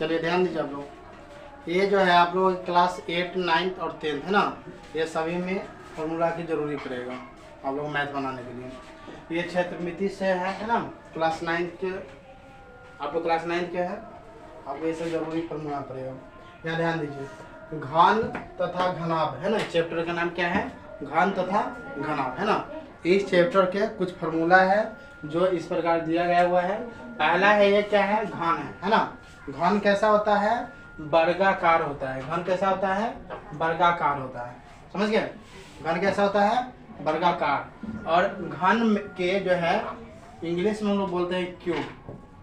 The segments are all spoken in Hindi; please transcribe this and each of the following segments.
चलिए ध्यान दीजिए आप लोग, ये जो है आप लोग क्लास 8, 9 और 10 है ना, ये सभी में फॉर्मूला की जरूरी पड़ेगा आप लोग मैथ बनाने के लिए। ये क्षेत्रमिति से है ना, क्लास 9 के आप लोग क्लास 9 के है, आपको ये सब जरूरी फॉर्मूला पड़ेगा। यहाँ ध्यान दीजिए, घन तथा घनाभ है ना, चैप्टर का नाम क्या है, घन तथा घनाभ है ना। इस चैप्टर के कुछ फार्मूला है जो इस प्रकार दिया गया हुआ है। पहला है ये क्या है, घन है ना। घन कैसा होता है, वर्गाकार होता है। घन कैसा होता है, वर्गाकार होता है, समझ गए। घन कैसा होता है, वर्गाकार। और घन के जो है इंग्लिश में हम लोग बोलते हैं क्यूब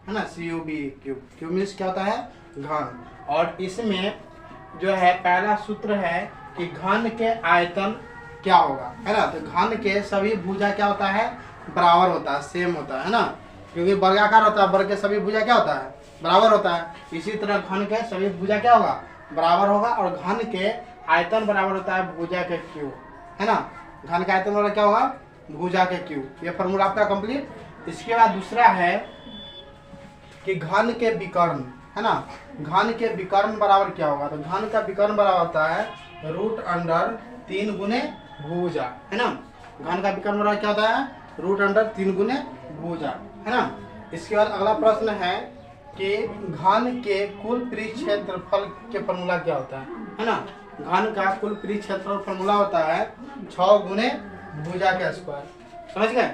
है ना, CUB क्यूब। क्यूब मीन्स क्या होता है, घन। और इसमें जो है पहला सूत्र है कि घन के आयतन क्या होगा है ना। तो घन के सभी भुजा क्या होता है, बराबर होता है, सेम होता है ना, क्योंकि वर्गाकार होता है, वर्ग के सभी भुजा क्या होता है, बराबर होता है। इसी तरह घन के सभी भुजा क्या होगा, बराबर होगा। और घन के आयतन बराबर होता है भुजा के क्यूब है ना। घन का आयतन बराबर क्या होगा, भुजा के क्यूब। ये फॉर्मूला आपका कंप्लीट। इसके बाद दूसरा है कि घन के विकर्ण है ना। घन के विकर्ण बराबर क्या होगा, तो घन का विकर्ण बराबर होता है √3 गुने भुजा है ना। घन का विकर्ण बराबर क्या होता है, √3 गुने भुजा है ना। इसके बाद अगला प्रश्न है कि घन के कुल पृष्ठ क्षेत्रफल के फॉर्मूला क्या होता है ना। घन का कुल पृष्ठ क्षेत्रफल फॉर्मूला होता है 6 गुने भुजा के स्क्वायर, समझ गए।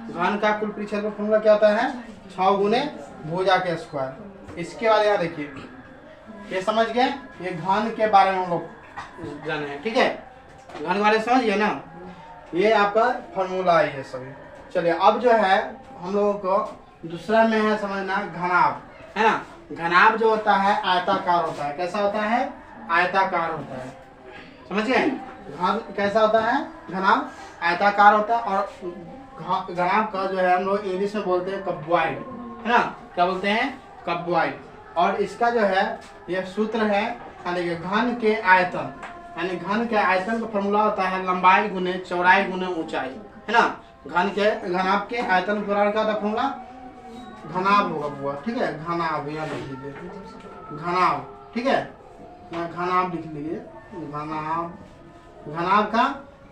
घन का कुल पृष्ठ क्षेत्रफल फॉर्मूला क्या होता है, 6 गुने भुजा के स्क्वायर। इसके बाद यहाँ देखिए, ये समझ गए, ये घन के बारे में हम लोग जाने हैं, ठीक है। घन के बारे में समझ गए ना, ये आपका फॉर्मूला है ये सभी। चलिए अब जो है हम लोगों को दूसरा में है समझना घनाभ है ना। घनाभ जो होता है आयताकार होता है। कैसा होता है, आयताकार होता है, समझ गए। घन कैसा होता है, घनाभ आयताकार होता है। और घनाभ का जो है हम लोग इंग्लिश में बोलते हैं कब्बॉइड है ना। क्या बोलते हैं, कब्बॉइड। और इसका जो है ये सूत्र है, यानी घन के आयतन, यानी घन के आयतन का फॉर्मूला होता है लंबाई गुने चौड़ाई गुने ऊंचाई है ना। घन के घनाभ के आयतन बराबर क्या होता है फॉर्मूला, घनाभ होगा बुआ, ठीक है। घनाभ यहाँ लिख लीजिए, घनाभ, ठीक है। घनाभ लिख लीजिए, घनाभ। घनाभ का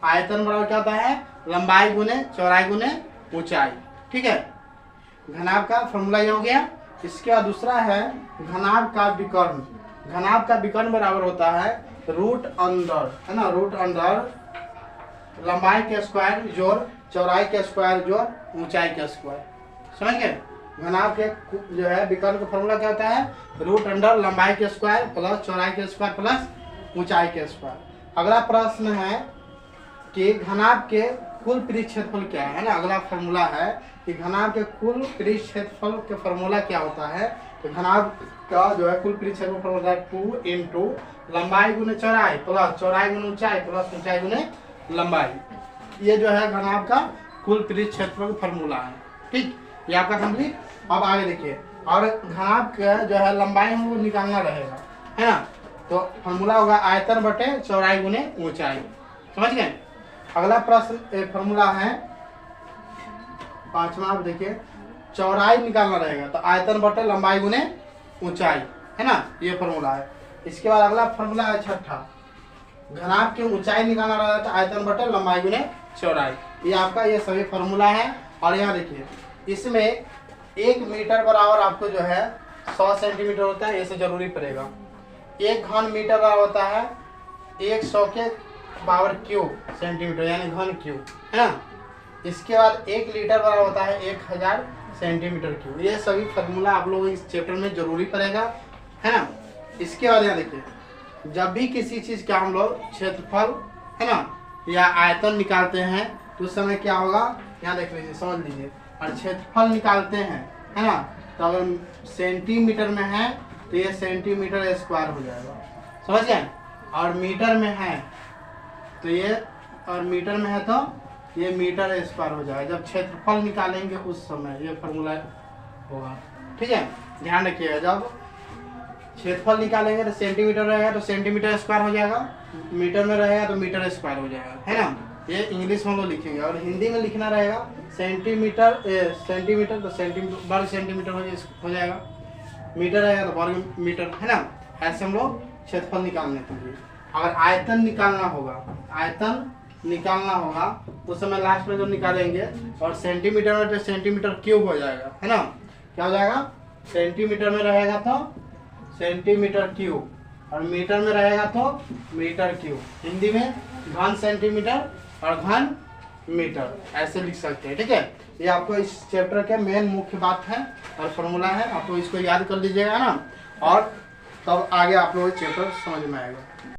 आयतन बराबर क्या होता है, लंबाई गुने चौड़ाई गुने ऊंचाई, ठीक है। घनाभ का फॉर्मूला ये हो गया। इसके बाद दूसरा है घनाभ का विकर्ण। घनाभ का विकर्ण बराबर होता है √अंडर है ना, √अंडर लंबाई के स्क्वायर जोड़ चौड़ाई के स्क्वायर जोड़ ऊंचाई के स्क्वायर, समझ गए। घनाभ के जो है विकर्ण का फॉर्मूला क्या होता है, √अंडर लंबाई के स्क्वायर प्लस चौड़ाई के स्क्वायर प्लस ऊंचाई के स्क्वायर। अगला प्रश्न है कि घनाभ के कुल पृष्ठ क्षेत्रफल क्या है ना। अगला फॉर्मूला है कि घनाभ के कुल पृष्ठ क्षेत्रफल के फॉर्मूला क्या होता है, तो घनाभ का जो है कुल पृष्ठ क्षेत्रफल फॉर्मूला 2 इंटू लंबाई गुने चौड़ाई प्लस चौड़ाई गुने ऊंचाई प्लस ऊंचाई गुने लंबाई। ये जो है घनाभ का कुल पृष्ठ क्षेत्रफल का फॉर्मूला है, ठीक। ये आपका कंप्लीट। अब आगे देखिए, और घनाभ का जो है लंबाई हमको निकालना रहेगा है ना। तो फॉर्मूला होगा आयतन बटे चौड़ाई गुने ऊंचाई, समझ गए। अगला प्रश्न फॉर्मूला है 5वां, आप देखिए, चौड़ाई निकालना रहेगा तो आयतन बटे लंबाई गुने ऊंचाई है ना, ये फॉर्मूला है। इसके बाद अगला फॉर्मूला है 6ठा, घनाभ की ऊंचाई निकालना रहेगा तो आयतन बटे लंबाई गुने चौड़ाई। ये आपका ये सभी फॉर्मूला है। और यहाँ देखिए, इसमें 1 मीटर बराबर आपको जो है 100 सेंटीमीटर होता है, ये से जरूरी पड़ेगा। 1 घन मीटर बराबर होता है 100 के पावर क्यूब सेंटीमीटर, यानी घन क्यूब है ना। इसके बाद 1 लीटर बराबर होता है 1000 सेंटीमीटर क्यूब। ये सभी फार्मूला आप लोगों इस चैप्टर में जरूरी पड़ेगा है ना। इसके बाद यहाँ देखिए, जब भी किसी चीज़ का हम लोग क्षेत्रफल है ना या आयतन निकालते हैं तो उस समय क्या होगा, यहाँ देख लीजिए, समझ लीजिए। और क्षेत्रफल निकालते हैं है ना, तो अगर सेंटीमीटर में है तो ये सेंटीमीटर स्क्वायर हो जाएगा, समझ गए। और मीटर में है तो ये, और मीटर में है तो ये मीटर स्क्वायर हो जाएगा। जब क्षेत्रफल निकालेंगे उस समय ये फॉर्मूला होगा, ठीक है। ध्यान रखिएगा, जब क्षेत्रफल निकालेंगे तो सेंटीमीटर रहेगा तो सेंटीमीटर स्क्वायर हो जाएगा, मीटर में रहेगा तो मीटर स्क्वायर हो जाएगा, है ना। ये इंग्लिश में हम लोग लिखेंगे। और हिंदी में लिखना रहेगा सेंटीमीटर, सेंटीमीटर तो सेंटीमीटर वर्ग सेंटीमीटर हो जाएगा। मीटर रहेगा तो वर्ग मीटर, है ना। ऐसे हम लोग क्षेत्रफल निकालने के लिए, अगर आयतन निकालना होगा तो समय लास्ट में जो निकालेंगे, और सेंटीमीटर में तो सेंटीमीटर क्यूब हो जाएगा, है ना। क्या हो जाएगा, सेंटीमीटर में रहेगा तो सेंटीमीटर क्यूब, और मीटर में रहेगा तो मीटर क्यूब। हिंदी में घन सेंटीमीटर और घन मीटर ऐसे लिख सकते हैं, ठीक है। ये आपको इस चैप्टर के मेन मुख्य बात है और फॉर्मूला है, आपको इसको याद कर लीजिएगा ना, और तब आगे आप लोग चैप्टर समझ में आएगा।